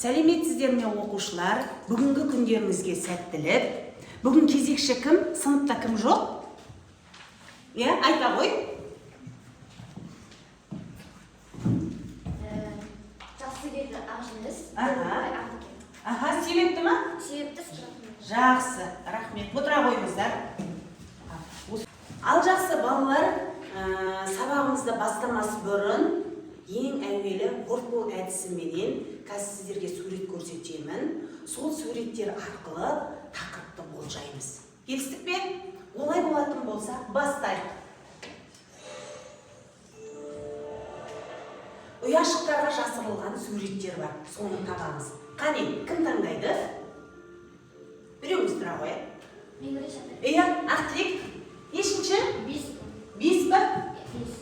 Сәлеметсіздер ме оқушылар? Бүгінгі күндеріңізге сәттілік. Бүгін кезекші кім? Сыныпта кім жоқ? Айта ғой. Жақсы келді Ақжүніс. Себепті ма? Себепті сұрақтым. Жақсы, рахмет. Отыра қойыңыздар. Ал жақсы балалар, сабағымызды бастамас бұрын ең әуелі вордбол әдісіменен қазір сіздерге сурет көрсетемін. Сол суреттер арқылы тақырыпты болжаймыз. Келістік пе? Олай болатын болса, бастайық. Ұяшықтарға жасырылған суреттер бар. Соны табамыз. Қане, кім таңдайды? Біреуіміз тұра қояйық. Мен бірінші. Ақтілек. Нешінші? 5. 5 ба? 5.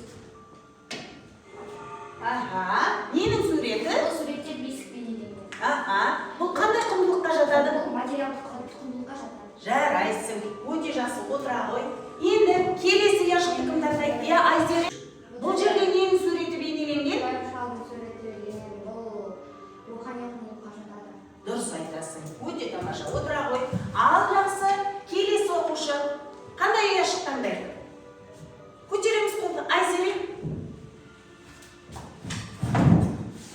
Ненің суреті? Бұл суреттер бесік бейнеленген. Бұл қандай құндылыққа жатады? Бұл материалдық құндылыққа жатады. Жарайсың, өте жақсы, отыра ғой. Енді келесі ұяшықты кім таңдайды? Айзер. Бұл жерде ненің суреті бейнеленген? Шалдың суреті бейнеленген. Бұл рухани құндылыққа жатады. Дұрыс айтасың, өте тамаша, отыра ғой. Ал жақсы, келесі оқушы қандай ұяшық таңдайды? Көтереміз қолды, Айзер.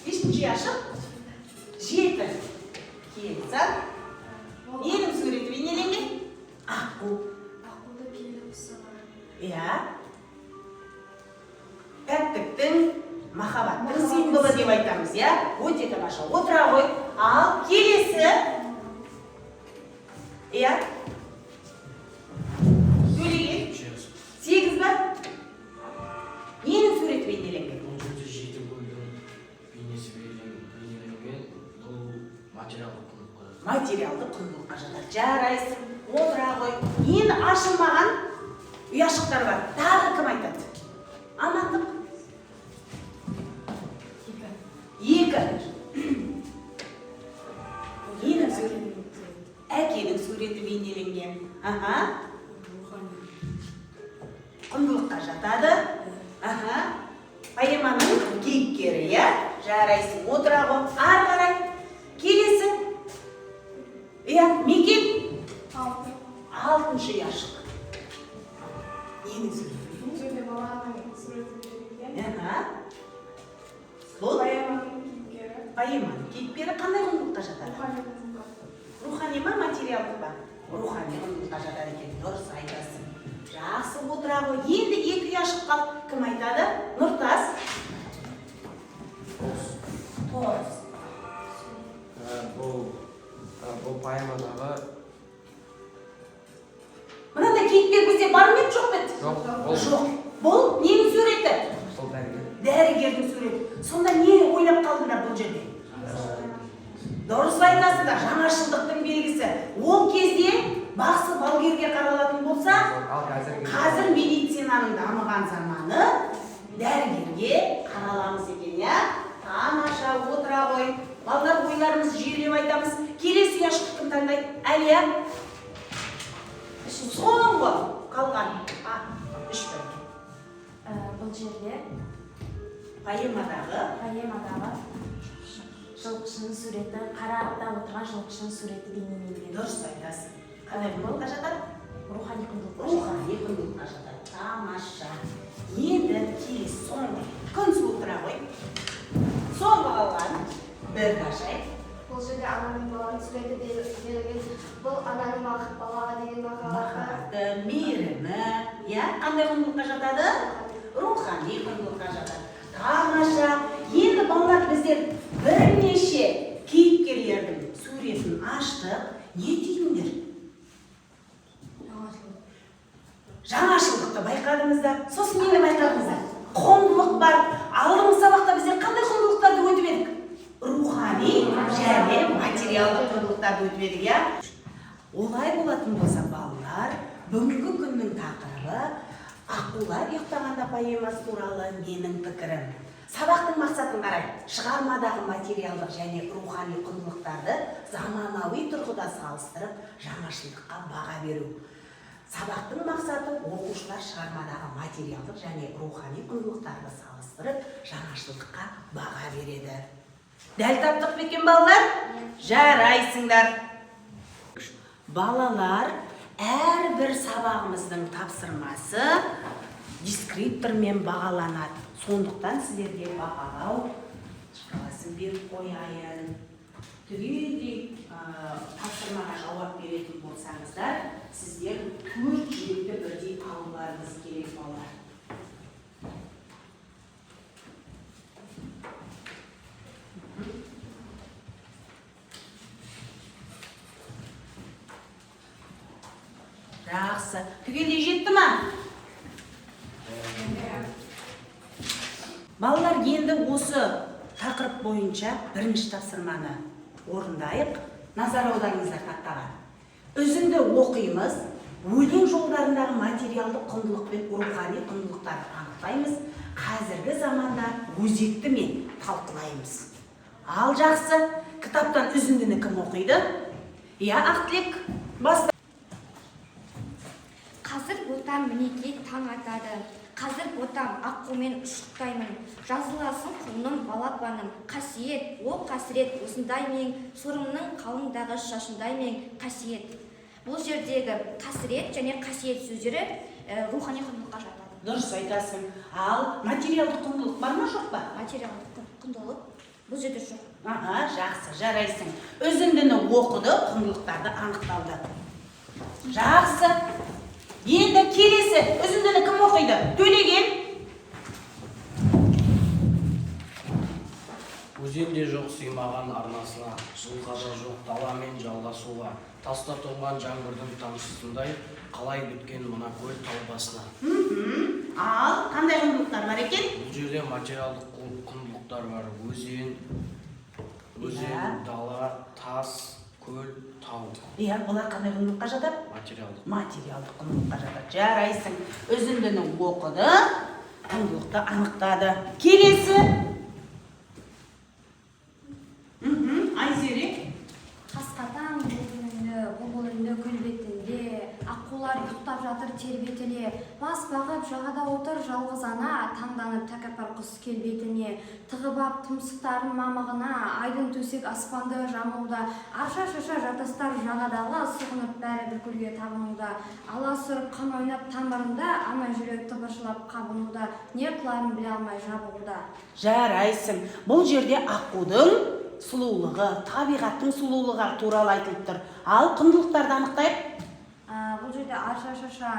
Нешінші ұяшық? 7. Келсін. Ненің суреті бейнеленген? Аққу. Аққуды пейілі құсы. Пәктіктің, махаббаттың символы деп айтамыз, өте тамаша. Отыра ғой. Ал келесі. Сөйлеген. 8 ба? Ненің суреті бейнеленген? Материалды құндылыққа жатады. Жарайсың, отыра ғой. Енді ашылмаған ұяшықтар бар. Тағы кім айтады? Амандық. 2. Ненің суреті? Әкенің суреті бейнеленген. Құндылыққа жатады. Поэманың кейіпкері, жарайсың, отыра ғой. Ары қарай. Келесі. Мекен? 6. ұяшық. Ненің суреті? Бұл жерде баланың суреті берілген. Бұл? Поэманың кейіпкері. Поэманың кейіпкері қандай құндылыққа жатады? Рухани құндылыққа. Рухани ма, материалдық па? Рухани құндылыққа жатады екен. Дұрыс айтасың. Жақсы, отыра ғой. Енді 2 ұяшық қалды. Кім айтады? Нұртас. Тоғыз. Бұл поэмадағы... Мынандай кейіпкер бізде бар ма еді, жоқ па еді? Жоқ. Бұл ненің суреті? Сол дәрігер. Дәрігердің суреті. Сонда не ойлап қалдыңдар бұл жерде? Дұрыс айтасыңдар, жаңашылдықтың белгісі. Ол кезде бақсы балгерге қаралатын болса, қазір медицинаның дамыған заманы дәрігерге қараламыз екен, Тамаша, отыра ғой. Балалар, ойларымыз жүйелеп айтамыз. Келесі ұяшықты кім таңдайды? Әлия? Соңғы қалған. 3 бәлке. Бұл жерде Поэмадағы жылқышының суреті, қара атта отырған жылқышының суреті бейнеленген. дұрыс айтасың. Қандай құндылыққа жатады? Рухани құндылыққа Рухани құндылыққа жатады. Тамаша. Енді келесі соңғы. Күн отыра ғой. Соңғы қалған. Бір қашай. Бұл жерде ананың баланың суреті берілген. Бұл ананың балаға деген махаббаты. Махаббаты, мейірімі, қандай құндылыққа жатады? Рухани құндылыққа жатады. Тамаша. Енді балалар біздер бірнеше кейіпкерлердің суретін аштық. Не деймдер? Жаңашылдықты байқадыңыздар. Сосын нені байқадыңыздар? Құндылық бар. Алдыңғы сабақта біздер қандай құндылықтарды өтіп едік? Рухани және материалдық құндылықтарды өтіп едік, Олай болатын болса, балалар, бүгінгі күннің тақырыбы Аққулар ұйықтағанда поэмасы туралы менің пікірім. Сабақтың мақсатын қарай, шығармадағы материалдық және рухани құндылықтарды заманауи тұрғыда салыстырып, жаңашылдыққа баға беру. Сабақтың мақсаты оқушылар шығармадағы материалдық және рухани құндылықтарды салыстырып, жаңашылдыққа баға береді. Дәл таптық бекен балалар? Жарайсыңдар. Балалар, әрбір сабағымыздың тапсырмасы дескриптормен бағаланады. Сондықтан сіздерге бағалау шкаласын беріп қояйын. Түгелдей тапсырмаға жауап беретін болсаңыздар, сіздер 4 жүкті бірдей алуларыңыз керек балалар. Жақсы. Түгелдей жетті ма? Балалар, енді осы тақырып бойынша бірінші тапсырманы орындайық. Назар аударыңыздар тақтаға. Үзінді оқимыз. Өлең жолдарындағы материалдық құндылық пен рухани құндылықтарды анықтаймыз. Қазіргі заманда өзекті мен талқылаймыз. Ал жақсы, кітаптан үзіндіні кім оқиды? Ақтілек, баста. Қазір ботам мінекей таң атады. Қазір ботам аққумен ұшықтаймын. Жазыласын құлыным балапаным. Қасиет, о қасірет осындай мен, сұрымның қалыңдағы шашындай мен қасиет. Бұл жердегі қасірет және қасиет сөздері рухани құндылыққа жатады. Дұрыс айтасың. Ал материалдық құндылық бар ма, жоқ па? Материалдық құндылық бұл жерде жоқ. Жақсы, жарайсың. Үзіндіні оқыды, құндылықтарды анықталды. Жақсы. Енді келесі үзіндіні кім оқиды? Төлеген. Өзенде жоқ сыймаған арнасына, жылғада жоқ даламен жалғасуға, таста тоңған жаңбырдың тамшысындай, қалай біткен мына көл тау басына. Ал қандай құндылықтар бар екен? Бұл жерде материалдық құндылықтар бар. Өзен, дала, тас, көл, тау. Бұлар қандай құндылыққа жатады? Материалдық құндылыққа жатады. Жарайсың. Үзіндіні оқыды, құндылықты анықтады. Келесі. Айзере. Қасқатаң бұлбұл үнді көл бетінде, аққулар ұйықтап жатыр тербетіне, бас бағып жағада отыр жалғыз ана, таңданып тәкаппар құс келбетіне, тығып ап тұмсықтарын мамығына, айдын төсек аспанды жамылуда, арша-шаша жатастар жағадағы, сұғынып бәрі бір көлге табынуда, ала сұрып қан ойнап тамырында, ана жүрек тыбыршылап қабынуда, не қыларын біле алмай жабығуда. Жарайсың. Бұл жерде аққудың сұлулығы, табиғаттың сұлулығы туралы айтылып тұр. Ал құндылықтарды анықтайық. Бұл жерде арша-шаша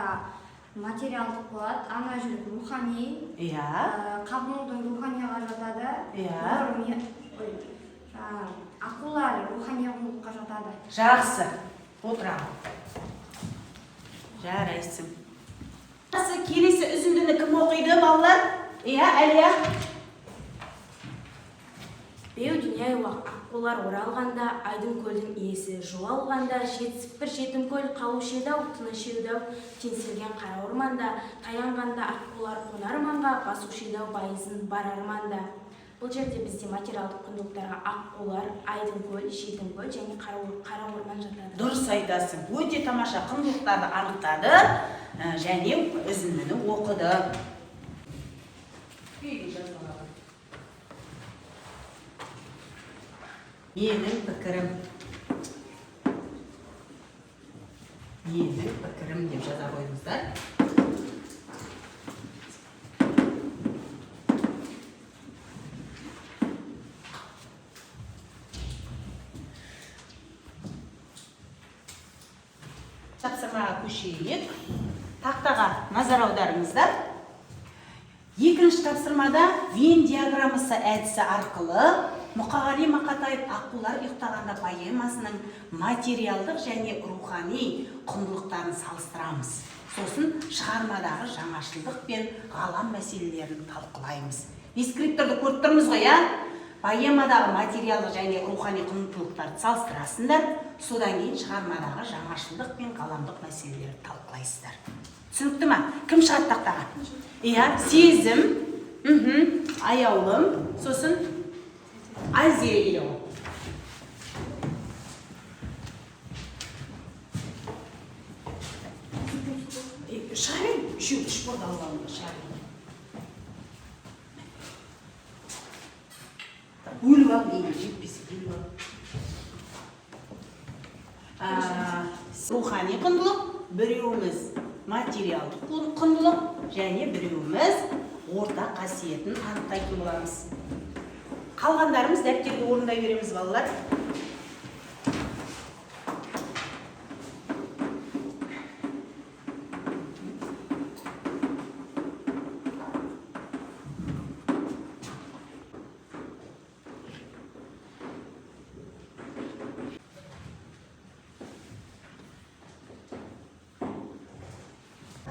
материалдық болады, ана жүрек рухани, қабынудың руханияға жатады, аққулар рухани құндылыққа жатады. Жақсы. Отырамын. Жарайсың. Келесі үзіндіні кім оқиды, балалар? Әлия. Беу дүние уақ аққулар оралғанда, айдын көлдің иесі жоғалғанда, жетсіп бір жетім көл қалушы еді-ау, тыныш еді-ау, теңселген қара орманда, таянғанда аққулар қонар маңға, басушы еді-ау байызын бар арманда. Бұл жерде бізде материалдық құндылықтарға аққулар, айдын көл, жетім көл және қара орман жатады. Дұрыс айтасың. Өте тамаша құндылықтарды анықтады және үзіндіні оқыды. Менің пікірім деп жаза қойыңыздар. Тапсырмаға көшейік. Тақтаға назар аударыңыздар. Екінші тапсырмада Вен диаграммасы әдісі арқылы Мұқағали Мақатаев аққулар ұйықтағанда поэмасының материалдық және рухани құндылықтарын салыстырамыз. Сосын шығармадағы жаңашылдық пен ғалам мәселелерін талқылаймыз. Дескрипторды көріп тұрмыз ғой, поэмадағы материалдық және рухани құндылықтарды салыстырасыңдар, содан кейін шығармадағы жаңашылдық пен ғаламдық мәселелерді талқылайсыздар. Түсінікті ма? Кім шығады тақтаға? Сезім, аяулым, сосын Айзере келе ғой. Шығарайын, үшеу үшборды алғанымда шығарайын. Өліп ал дейін. Рухани құндылық біреуіміз материалдық құндылық және біреуіміз ортақ қасиетін анықтайтын боламыз. Қалғандарымыз дәптерге орындай береміз, балалар.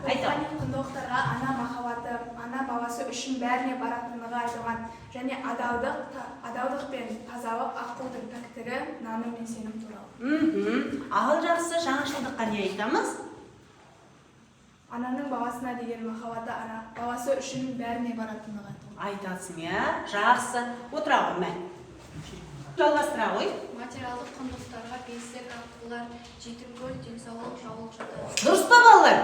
Рухани құндылықтарға ана махаббаты, ана баласы үшін бәріне баратындығы айтылған және адалдық пен тазалық, ақылдың пәктігі, наным мен сенім туралы. Ағыл жақсы, жаңашылдыққа не айтамыз? Ананың баласына деген махаббаты, ана баласы үшін бәріне баратындығы айтылған. Айтасың, я? Жақсы. Отыра ғой, мән. Жалғастыра ғой. Материалдық құндылықтарға бесік, аққулар, жетімгөл, денсаулық, жаулық жатады. Дұрыс па, балалар?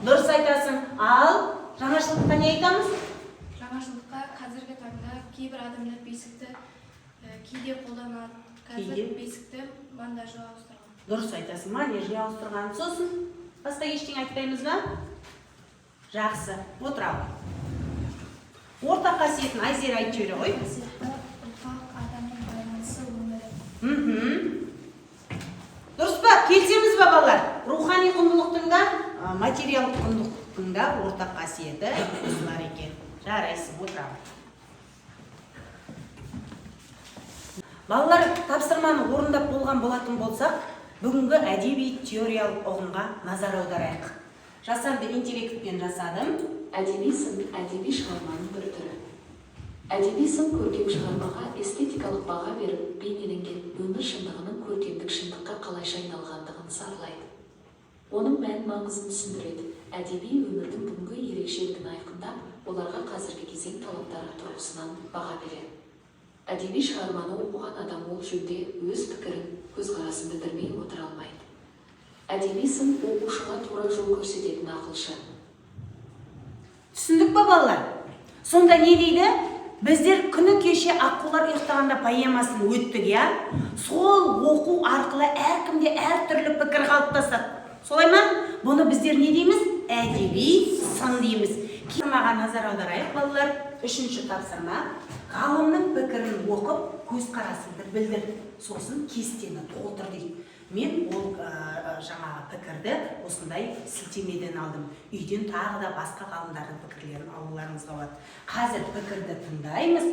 Дұрыс айтасың. Ал жаңашылдыққа не айтамыз? Жаңашылдыққа қазіргі таңда кейбір адамдар бесікті кейде қолданады. Қазір бесікті манежге ауыстырған. Дұрыс айтасың, манежге ауыстырған. Сосын басқа ештеңе айтпаймыз ба? Жақсы. Отыра ғой. Ортақ қасиетін Айзер айтып жібере ғой. Ұрпақ, адамның байланысы, өмірі. Дұрыс па? Келсеміз ба, балалар? Рухани құндылықтың да, материалдық құндылықтың да ортақ қасиеті осылар екен. Жарайсың, отыра ғой. Балалар, тапсырманы орындап болған болатын болсақ, бүгінгі әдеби теориялық ұғымға назар аударайық. Жасанды интеллектпен жасадым. Әдеби сын әдеби шығарманың бір түрі. Әдеби сын көркем шығармаға эстетикалық баға беріп, бейнеленген өмір шындығының көркемдік шындыққа қалайша айналғандығын саралайды. Оның мән маңызын түсіндіреді. Әдеби өмірдің бүгінгі ерекшелігін айқындап, оларға қазіргі кезең талаптары тұрғысынан баға береді. Әдеби шығарманы оқыған адам ол жөнде өз пікірін, көзқарасын білдірмей отыра алмайды. Әдеби сын оқушыға тура жол көрсететін ақылшы. Түсіндік па, балалар? Сонда не дейді? Біздер күні кеше аққулар ұйықтағанда поэмасын өттік, я? Сол оқу арқылы әркімде әртүрлі пікір қалыптасады. Солай ма? Бұны біздер не дейміз? Әдеби сын дейміз. Тапсырмаға назар аударайық, балалар. Үшінші тапсырма. Ғалымның пікірін оқып, көзқарасыңды білдір. Сосын кестені толтыр дейді. Мен ол жаңағы пікірді осындай сілтемеден алдым. Үйден тағы да басқа ғалымдардың пікірлерін алуларыңызға болады. Қазір пікірді тыңдаймыз,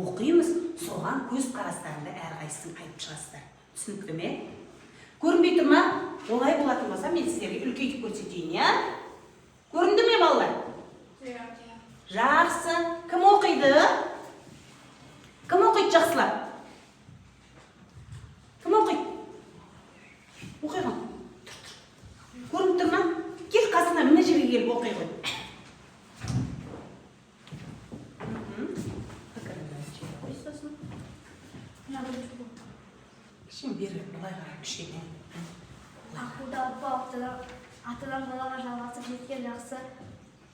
оқимыз, соған көзқарастарында әрқайсысын айтып шығасыздар. Түсінікті ме? Көрінбей тұр ма? Олай болатын болса, мен сіздерге үлкейтіп көрсетейін, я? Көрінді ме, балалар? Жақсы. Кім оқиды? Кім оқиды, жақсылар? Кім оқиды? Оқиған. Көрініп тұр ма? Кел қасына, мына жерге келіп оқи ғой. Пікіріңді айтып қой сосын. Кішкене бері, былай қарап кішкене. Ақылда атадан балаға жалғасып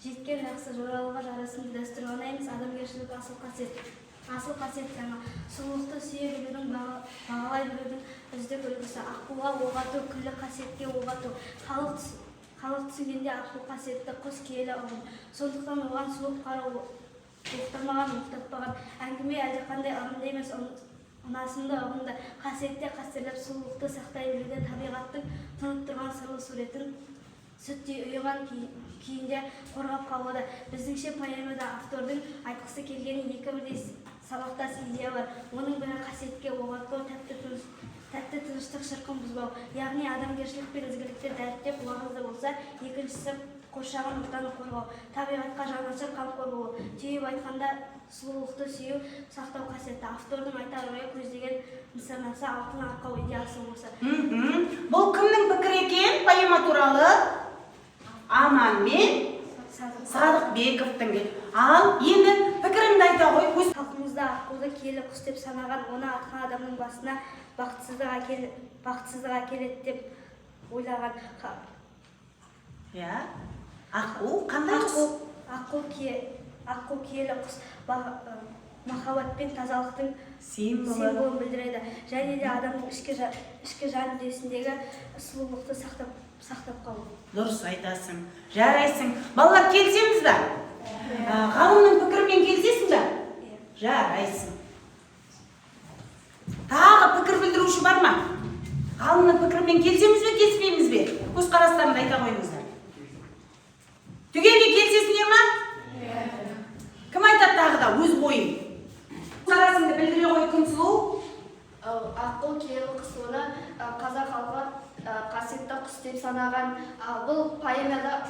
жеткен жақсы жоралға жарасын дәстүр ғана емес, адамгершілік асыл қасиет. Асыл қасиет жаңа сұлулықты сүйе білудің, бағалай білудің үздік үлгісі. Ақылға оғату, күллі қасиетке оғату. Халық түсінгенде ақыл қасиетті құс киелі ұғым. Сондықтан оған сұлық қарау ұқтырмаған, ұқтатпаған. Әңгіме әлдеқандай ығымды емес, ұнасымды ұғымды. Қасиетте қастерлеп сұлулықты сақтай білуде табиғаттың тұнып тұрған сырлы суретін сүттей ұйыған күйінде қорғап қалуда. Біздіңше поэмада автордың айтқысы келгені екі бірдей сабақтас идея бар. Оның бірі қасиетке оғатпау, тәтті тыныштық шырқын бұзбау, яғни адамгершілік пен ізгілікті дәріптеп уағызды болса, екіншісі қоршаған ортаны қорғау, табиғатқа жанашыр қамқор болу, түйіп айтқанда сұлулықты сүю, сақтау қасиеті. Автордың айтар ойы көздеген нысанасы алтын арқау идеясы болса. Бұл кімнің пікірі екен поэма туралы? Аман мен Садықбековтың. Ал енді пікірімді айта ғой. Халқымызда аққуды киелі құс деп санаған, оны атқан адамның басына бақытсыздық әкеледі деп ойлаған. Я? Аққу қандай құс? Аққу киелі құс. махаббат пен тазалықтың Символы. символын білдіреді. Және де адамның ішкі жан дүниесіндегі сұлулықты сақтап қалу. Дұрыс айтасың. Жарайсың. Балалар, келісеміз бе? Ғалымның пікірімен келісесің бе? Жарайсың. Тағы пікір білдіруші бар ма? Ғалымның пікірімен келісеміз бе, келіспейміз бе? Көзқарастарыңды айта қойыңыздар. Түгелге келісесіңдер ма? Кім айтады тағы да өз ойын? Көзқарасыңды білдіре қой, Күнсұлу. Аққу киелі құс оны қазақ халқы қасиетті құс деп санаған. Бұл поэмада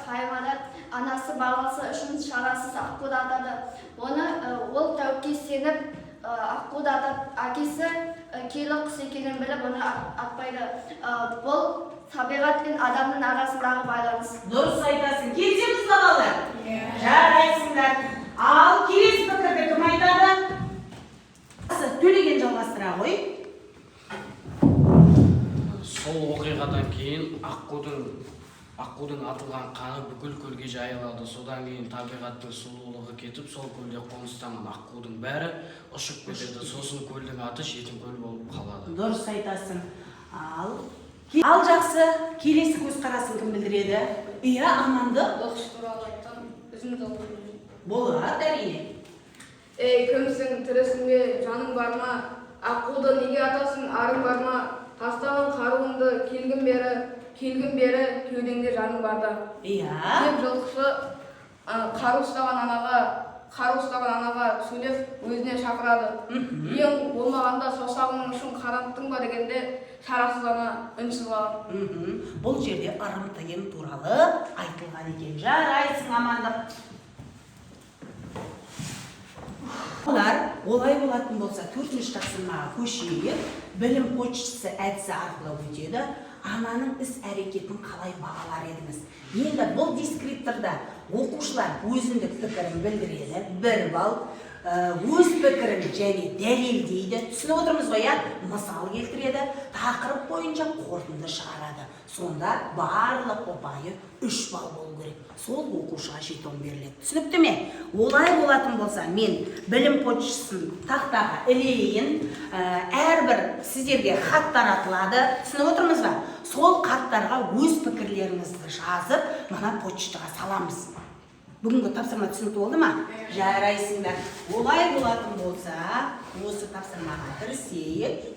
анасы баласы үшін шарасыз аққуды атады. Ол тәуіпке сеніп аққуды атады. Әкесі киелі құс екенін біліп оны атпайды. Бұл табиғат пен адамның арасындағы байланыс. Дұрыс айтасың. Келісеміз бе балалар? Жарайсыңдар. Ал келесі пікірді кім айтады? Төлеген жалғастыра ғой. Сол оқиғадан кейін аққудың атылған қаны бүкіл көлге жайылады. Содан кейін табиғаттың сұлулығы кетіп, сол көлде қоныстанған аққудың бәрі ұшып кетеді. Сосын көлдің аты Жетім көл болып қалады. Дұрыс айтасың. Ал жақсы, келесі көзқарасын кім білдіреді? Иә, Аманды. Құс туралы айтқан үзінді Болады, әрине. Ей, кімсің, тірісің бе, жаның бар ма? Аққуды неге атасың, арың бар ма? Тастаған қаруыңды келгін бері, кеудеңде жаның барда. Иә. Деп жылқышы қару ұстаған анаға сөйлеп өзіне шақырады. Ең болмағанда саусағыңның ұшын қараттың ба дегенде шарасыз ана үнсіз қалады. Бұл жерде ырым тыйым туралы айтылған екен. Жарайсың, Амандық. Олай болатын болса, 4-ші тапсырмаға көшейік. Білім почтасы әдісі арқылы өтеді. Ананың іс әрекетін қалай бағалар едіңіз? Енді бұл дескрипторда оқушылар өзіндік пікірін білдіреді, 1 балл, өз пікірін және дәлелдейді. Түсініп отырмыз ғой, мысал келтіреді, тақырып бойынша қорытынды шығарады. Сонда барлық ұпайы 3 балл болу керек. Сол оқушыға жетон беріледі. Түсінікті ме? Олай болатын болса, мен білім почтасын тақтаға ілейін, әрбір сіздерге хат таратылады. Түсініп отырмыз ба? Сол хаттарға өз пікірлеріңізді жазып, мына почтаға саламыз. Бүгінгі тапсырма түсінікті болды ма? Жарайсыңдар. Олай болатын болса, осы тапсырмаға кірісейік.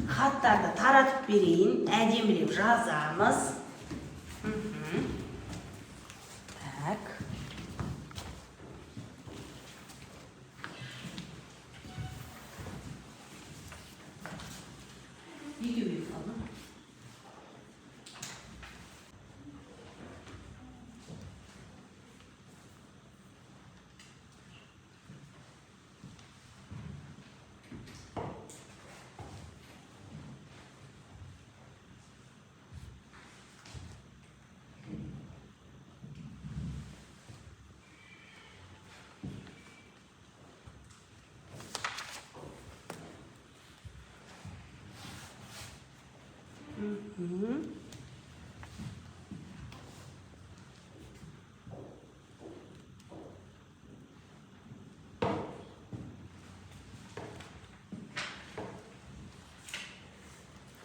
Хаттарды таратып берейін, әдемілеп жазамыз. Так. Екеуі қалды.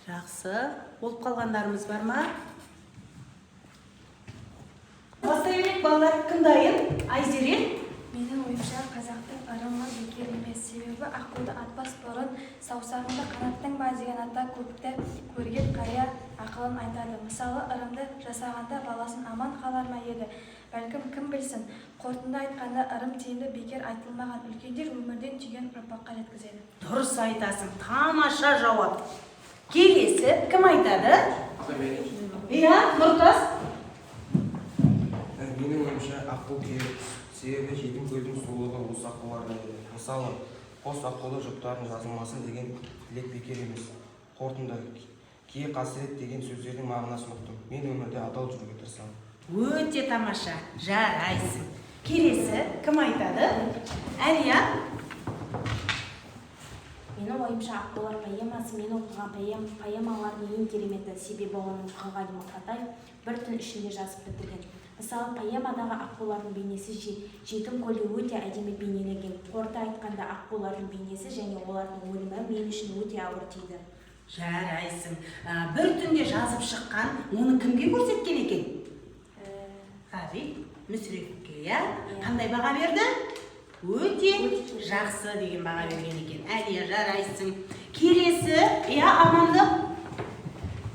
Жақсы. Болып қалғандарымыз бар ма? Бастайық балалар, кім дайын? Айзере? Менің ойымша қазақтың ырымы бекер емес. Себебі аққуды атпас бұрын саусағыңды қанаттың ба деген ата көпті көрген қария ақылын айтады. Мысалы, ырымды жасағанда баласын аман қалар ма еді? Бәлкім кім білсін. Қорытынды айтқанда ырым тиімді бекер айтылмаған. Үлкендер өмірден түйген ұрпаққа жеткізеді. Дұрыс айтасың. Тамаша жауап. Келесі кім айтады? Иә, Нұртас. Менің ойымша аққу керек. Себебі жетім көлдің сұлулығы осы аққуларда еді. Мысалы, қос аққулы жұптардың жазылмасы деген тілек бекер емес. Қорытынды, кие қасірет деген сөздердің мағынасын ұқтым. Мен өмірде адал жүруге тырысамын. Өте тамаша. Жарайсың. Келесі кім айтады? Әлия. Менің ойымша аққулар поэмасы мен оқыған поэмалардың ең кереметі. Себебі оның мұқағали мақатаев бір түн ішінде жазып бітірген. Мысалы, поэмадағы аққулардың бейнесі жетім көлде өте әдемі бейнеленген. Қорыта айтқанда аққулардың бейнесі және олардың өлімі мен үшін өте ауыр тиді. Жарайсың. Бір түнде жазып шыққан, оны кімге көрсеткен екен? Ғабит Мүсіреповке, иә? Қандай баға берді? Өте жақсы деген баға берген екен. Әлия, жарайсың. Келесі, Амандық.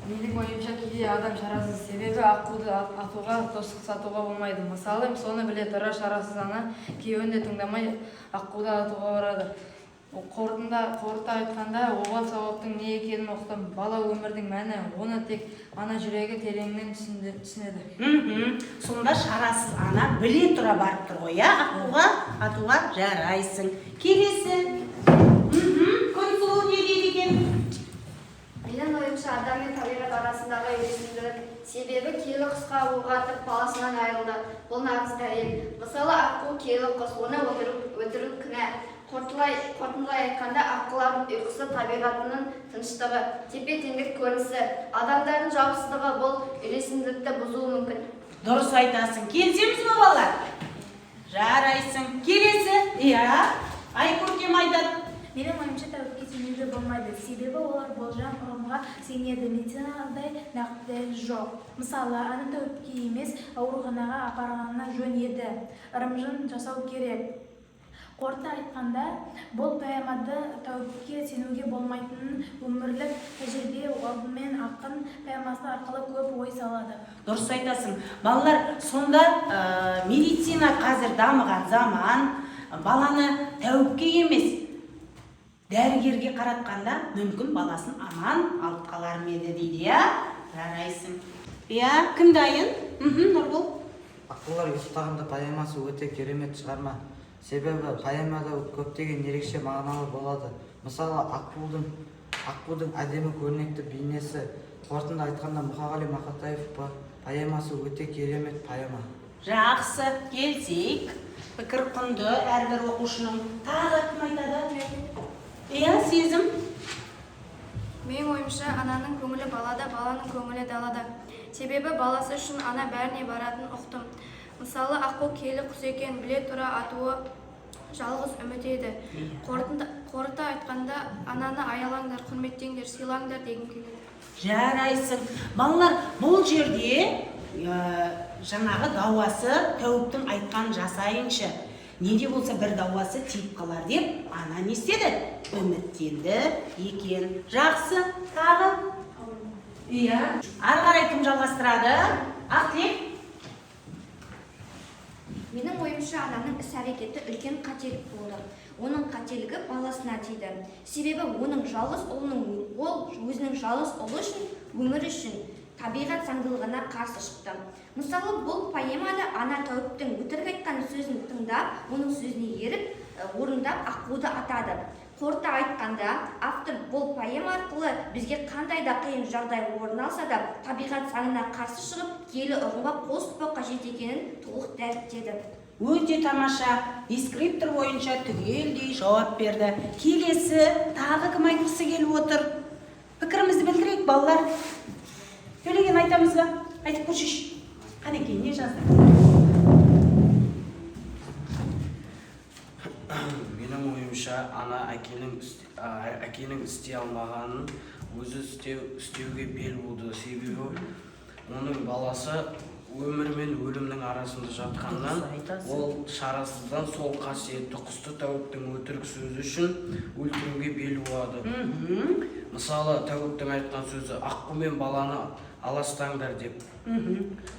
Менің ойымша кейде адам шарасыз, себебі аққуды атуға, достық сатуға болмайды. Мысалы, соны біле тұра шарасыз ана күйеуін де тыңдамай аққуды атуға барады. Қорыта айтқанда, оған сауаптың не екенін ұқтым. Бала өмірдің мәні, оны тек ана жүрегі тереңнен түсінеді. Сонда шарасыз ана біле тұра барып тұр ғой, аққуға атуға жарайсың. Келесі. Күнсұлу не дейді екен? Менің ойымша адам мен табиғат арасындағы үйлесімділік, себебі киелі құсқа оқ атып баласынан айырылды. Бұл нағыз дәлел. Мысалы, аққу киелі құс, оны өлтіру күнә. Қорытындылай айтқанда, аққулардың ұйқысы табиғатының тыныштығы, тепе-теңдік көрінісі, адамдардың жауапсыздығы бұл үйлесімділікті бұзуы мүмкін. Дұрыс айтасың. Келісеміз бе, балалар? Жарайсың. Келесі. Айкөркем айтады. Менің ойымша тәуіпке сенуге болмайды, себебі олар болжам ұрымға сенеді, медицинада нақты дәлел жоқ. Мысалы, ана тәуіпке емес, ауруханаға апарғанына жөн еді, ырым-жым жасау керек. Қорыта айтқанда, бұл поэмада тәуіпке сенуге болмайтынын өмірлік тәжірибе алдымен ақын поэмасы арқылы көп ой салады. Дұрыс айтасың. Балалар, сонда медицина қазір дамыған заман, баланы тәуіпке емес, дәрігерге қаратқанда мүмкін баласын аман алып қалар ма еді дейді, жарайсың. Кім дайын? Нұрбол. Аққулар ұйықтағанда поэмасы өте керемет шығарма. Себебі поэмада көптеген ерекше мағыналы болады. Мысалы, аққудың әдемі көрнекті бейнесі. Қорытынды айтқанда Мұқағали Мақатаев поэмасы өте керемет поэма. Жақсы, келсек. Пікір құнды әрбір оқушының. Тағы кім айтады? Сезім. Менің ойымша, ананың көңілі балада, баланың көңілі далада. Себебі баласы үшін ана бәріне баратын ұқтым. Мысалы, аққу киелі құс екен, біле тұра атуы жалғыз үміт еді. Қорыта айтқанда, ананы аялаңдар, құрметтеңдер, сыйлаңдар деген келеді. Жарайсың. Балалар, бұл жерде жаңағы дауасы тәуіптің айтқан жасайыншы. Неде болса бір дауасы тиіп қалар деп, ана не істеді? Үміттенді екен. Жақсы, тағы? Ары қарай кім жалғастырады? Ақтілек? Менің ойымша, ананың іс-әрекеті үлкен қателік болды. Оның қателігі баласына тиді. Себебі оның жалғыз өзінің жалғыз ұлы үшін, өмір үшін табиғат заңдылығына қарсы шықты. Мысалы, бұл поэмада ана тәуіптің өтірік айтқан сөзін тыңдап, оның сөзіне еріп, орындап аққуды атады. Қорыта айтқанда, автор бұл поэма арқылы бізге қандай да қиын жағдай орын алса да, табиғат заңына қарсы шығып, киелі ұғымға қол сұқпау қажет екенін толық дәріптеді. Өте тамаша. Дескриптор бойынша түгелдей жауап берді. Келесі, тағы кім айтқысы келіп отыр? Пікірімізді білдірейік, балалар. Төлеген айтамыз ба? Айтып көршіш. Қанекей, не жазды? Менің ойымша, ана әкенің істей алмағанын өзі істеуге бел буды. Себебі оның баласы өмір мен өлімнің арасында жатқаннан, ол шарасыздан сол қасиетті құсты тәуіптің өтірік сөзі үшін өлтіруге бел буады. Мысалы, тәуіптің айтқан сөзі аққу мен баланы аластаңдар деп.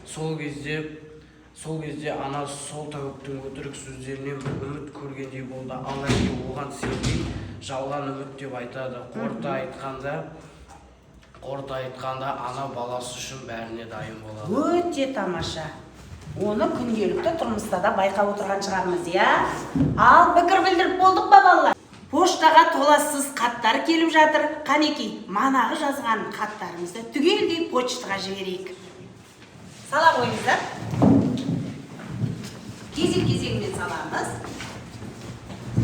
Сол кезде ана сол тәуіптің өтірік сөздерінен бір үміт көргендей болды. Ал әке оған сенбей жалған үміт деп айтады. Қорыта айтқанда ана баласы үшін бәріне дайын болады. Өте тамаша. Оны күнделікті тұрмыста да байқап отырған шығармыз, Ал пікір білдіріп болдық па, балалар? Поштаға толассыз хаттар келіп жатыр. Қанекей, манағы жазған хаттарымызды түгелдей почтаға жіберейік. Сала қойыңыздар. Кезек-кезегімен саламыз.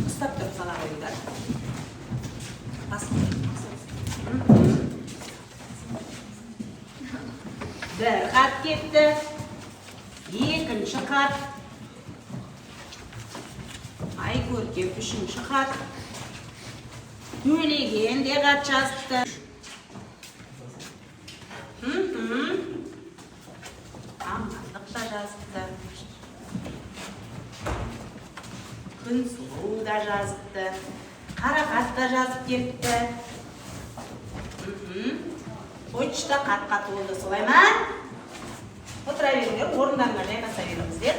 Ұстап тұрып сала қойыңыздар. Бір хат кетті. 2-ші хат. Айкөркем 3-ші хат. Төлеген де хат жазыпты. Амандық та жазыпты. Күнсұлу да жазыпты. Қарақат та жазып кетті. Почта қат-қат болды, солай ма? Отыра беріңдер, орындарыңа жайғаса беріңіздер.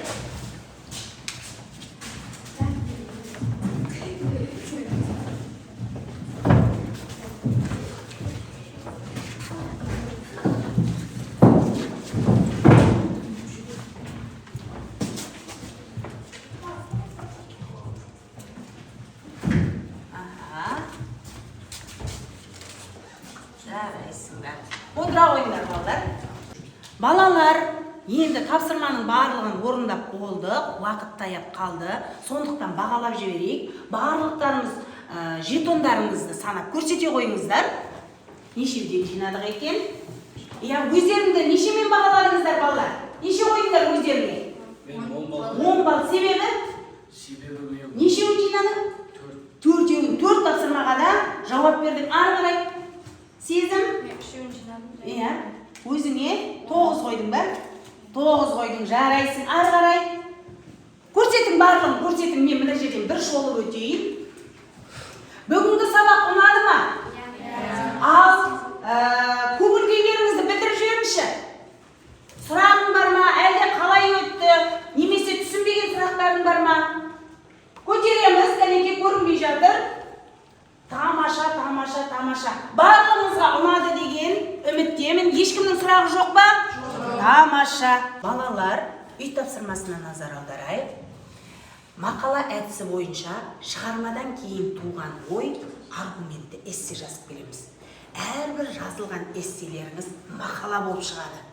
Жарайсыңдар. Отыра қойыңдар балалар. Балалар, енді тапсырманың барлығын орындап болдық, уақыт таяп қалды. Сондықтан бағалап жіберейік. Барлықтарымыз жетондарыңызды санап көрсете қойыңыздар. Нешеуден жинадық екен? Өздеріңді нешемен бағаладыңыздар балалар? Неше қойыңдар өздеріңе? 10 балл. Себебі? Нешеуін жинадың? 4-еуін. 4 тапсырмаға да жауап бердік. Ары қарай. Сезім? Өзіңе 9 қойдың ба? 9 қойдың, жарайсың. Ары қарай. Көрсетің барлығын, көрсетің. Мен мына жерден бір шолып өтейін. Бүгінгі сабақ ұнады ма? Ал көңіл-күйлеріңізді білдіріп жіберіңізші. Сұрағың бар ма? Әлде қалай өтті? Немесе түсінбеген сұрақтарың бар ма? Көтереміз, дәнекей көрінбей жатыр. Тамаша. Барлығыңызға ұнады деген үміттемін. Ешкімнің сұрағы жоқ ба? Тамаша. Балалар, үй тапсырмасына назар аударайық. Мақала әдісі бойынша шығармадан кейін туған ой аргументті эссе жазып келеміз. Әрбір жазылған эсселеріңіз мақала болып шығады.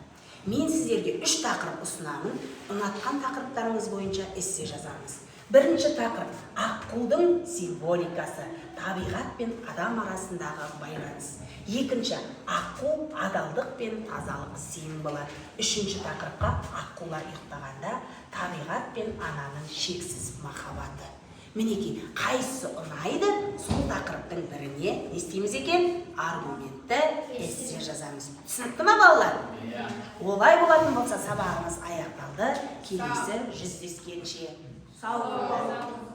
Мен сіздерге 3 тақырып ұсынамын. Ұнатқан тақырыптарыңыз бойынша эссе жазамыз. Бірінші тақырып аққудың символикасы, табиғат пен адам арасындағы байланыс. Екінші аққу адалдық пен тазалық символы. Үшінші тақырыпқа аққулар ұйықтағанда табиғат пен ананың шексіз махаббаты. Мінекей, қайсысы ұнайды, сол тақырыптың біріне не істейміз екен? Аргументті эссе жазамыз. Түсінікті ма балалар? Олай болатын болса сабағымыз аяқталды. Келесі жүздескенше. Сау болыңыздар.